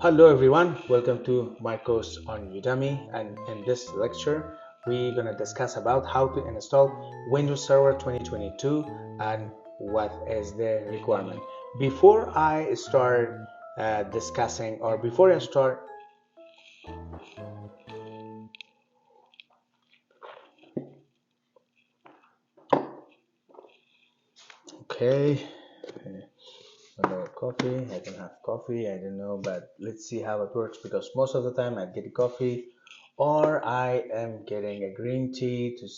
Hello everyone, welcome to my course on Udemy, and in this lecture we're going to discuss about how to install Windows Server 2022 and what is the requirement. Before I start discussing or before I start okay, another coffee. I can have coffee, I don't know, but let's see how it works, because most of the time I get coffee or I am getting a green tea to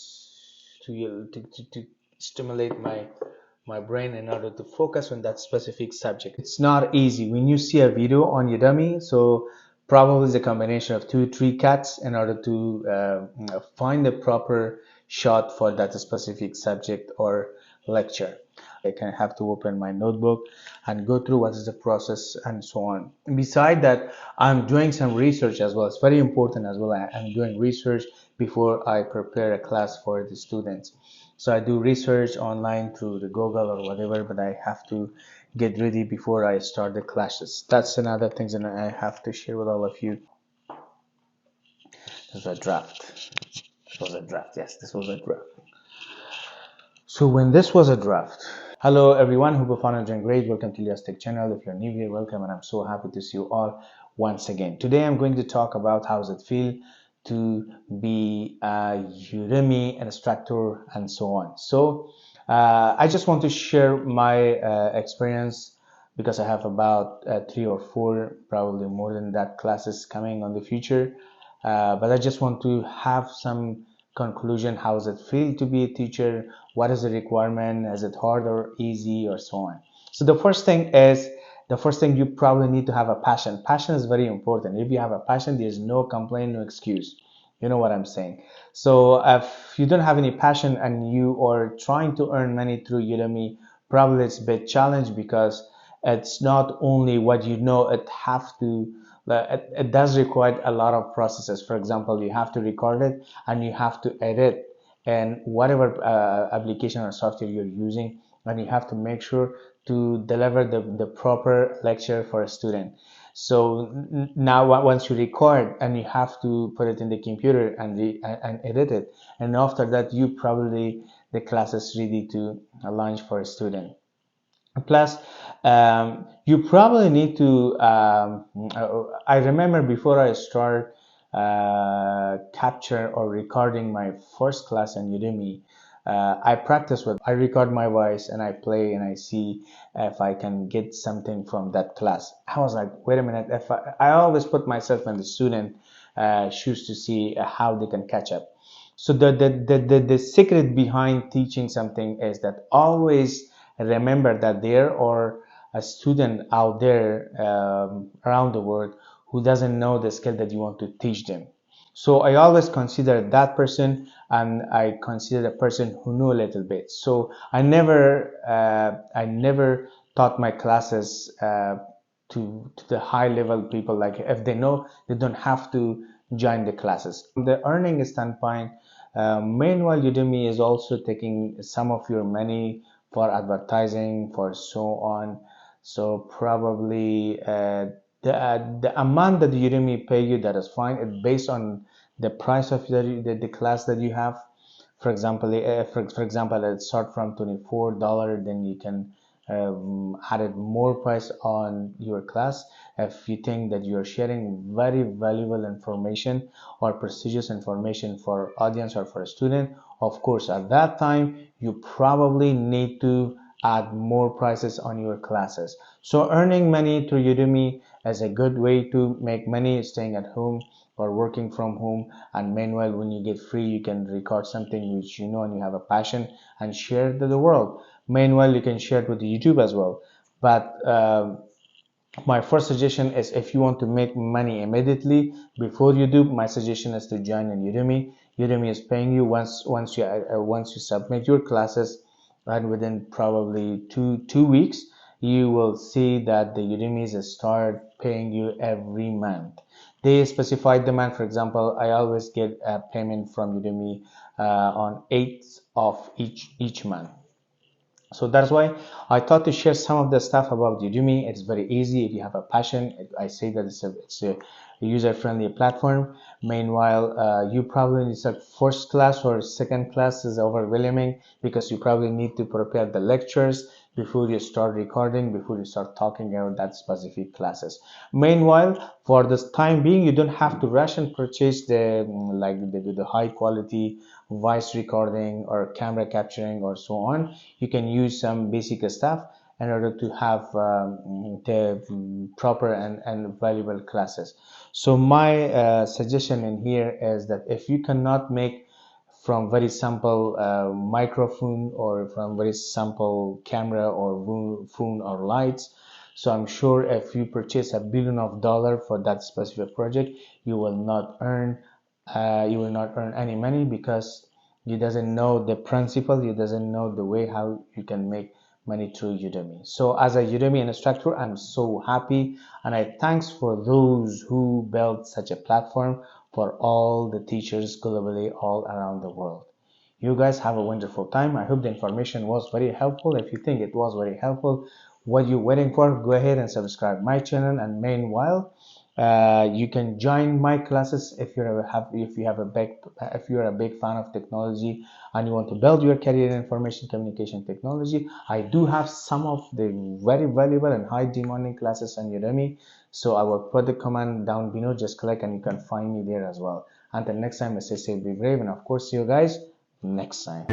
stimulate my brain in order to focus on that specific subject. It's not easy when you see a video on Udemy, so probably it's a combination of 2-3 cuts in order to find the proper shot for that specific subject or lecture. I can have to open my notebook and go through what is the process and so on. Beside that, I'm doing some research as well. It's very important as well. I'm doing research before I prepare a class for the students. So I do research online through the Google or whatever, but I have to get ready before I start the classes. That's another thing that I have to share with all of you. This was a draft. This was a draft. Yes, this was a draft. So when this was a draft, hello everyone, hope you found doing great. Welcome to Elyas Tech channel. If you're new here, welcome, and I'm so happy to see you all once again. Today I'm going to talk about how does it feel to be a Udemy instructor and so on. So I just want to share my experience, because I have about 3 or 4, probably more than that, classes coming on the future. But I just want to have some conclusion. How does it feel to be a teacher? What is the requirement? Is it hard or easy, or so on? So the first thing you probably need to have a passion. Passion is very important. If you have a passion, there's no complaint, no excuse. You know what I'm saying? So if you don't have any passion and you are trying to earn money through Udemy, probably it's a bit challenge, because it's not only what you know, it does require a lot of processes. For example, you have to record it and you have to edit and whatever application or software you're using, and you have to make sure to deliver the proper lecture for a student. So now once you record, and you have to put it in the computer and edit it, and after that you probably the class is ready to launch for a student. Plus, you probably need to. I remember before I start capture or recording my first class on Udemy, I practice with. I record my voice and I play and I see if I can get something from that class. I was like, wait a minute. If I always put myself in the student shoes to see how they can catch up. So the secret behind teaching something is that always remember that there are a student out there around the world who doesn't know the skill that you want to teach them. So I always consider that person, and I consider the person who knew a little bit. So I never taught my classes to the high level people. Like, if they know, they don't have to join the classes. From the earning standpoint, meanwhile, Udemy is also taking some of your money for advertising, for so on. So probably the amount that Udemy pay you, that is fine. It's based on the price of the class that you have. For example, for example, it start from $24, then you can added more price on your class if you think that you're sharing very valuable information or prestigious information for audience or for a student. Of course, at that time you probably need to add more prices on your classes. So earning money through Udemy is a good way to make money staying at home or working from home, and meanwhile when you get free you can record something which you know and you have a passion and share it to the world. Meanwhile, you can share it with YouTube as well. But my first suggestion is, if you want to make money immediately before you do, my suggestion is to join in Udemy. Udemy is paying you once you submit your classes, and within probably two weeks you will see that the Udemy start paying you every month. They specified the month. For example, I always get a payment from Udemy on 8th of each month. So that's why I thought to share some of the stuff about Udemy. It's very easy if you have a passion. I say that it's a user-friendly platform. Meanwhile, you probably need to first class or second class is overwhelming because you probably need to prepare the lectures before you start recording, before you start talking about that specific classes. Meanwhile, for this time being, you don't have to rush and purchase the high quality voice recording or camera capturing or so on. You can use some basic stuff in order to have the proper and valuable classes. So my suggestion in here is that if you cannot make from very simple microphone or from very simple camera or phone or lights, so I'm sure if you purchase $1 billion for that specific project, you will not earn any money because you doesn't know the principle, you doesn't know the way how you can make money through Udemy. So as a Udemy instructor, I'm so happy and I thanks for those who built such a platform for all the teachers globally all around the world. You guys have a wonderful time. I hope the information was very helpful. If you think it was very helpful, what you waiting for? Go ahead and subscribe my channel. And meanwhile, you can join my classes if you're a big fan of technology and you want to build your career in information communication technology. I do have some of the very valuable and high demanding classes on Udemy, so I will put the command down below. Just click and you can find me there as well. Until next time, stay safe, be brave, and of course see you guys next time.